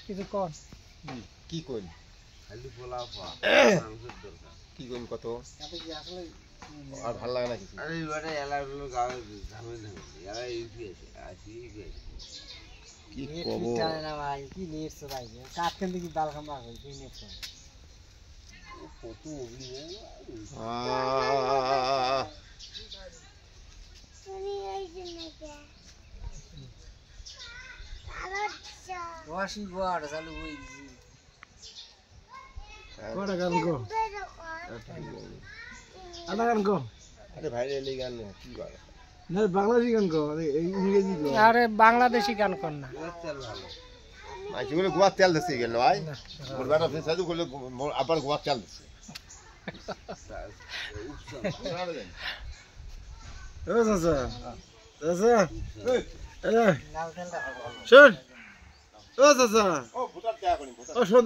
কিছু কর কি কইন খালি পোলাও পা মাংসের দরকার কি কইন কত তাতে কি আসলে আর ভালো লাগে না কিছু আরে এবারে এলাগুলো গায়ে ঝামে ঝামে এলা ইউপি আছে আসি ইউপি আছে কি কবো না ভাই কি নেট ভাই কাট কেন দেখি বাল খামা হই কি নেট কত অভিনয় তুমি এই জন্যকে ওয়াশি গোয়ার চালু হইছি কোটা গান গো আদা গান গো আরে ভাই এলি গান কি করে না বাংলাদেশি গান গো ইংরেজি গো আরে বাংলাদেশি গান কর না তেল ভালো ভাই যেগুলো গোয়া তেল দিছে গেল ভাই মোর বেটা ফেস সাজু করলে আবার গোয়া তেল দিছে ও চাচা চাচা লাল তেলটা শুন ও চাচা ও ভুটার চা করি ও শোন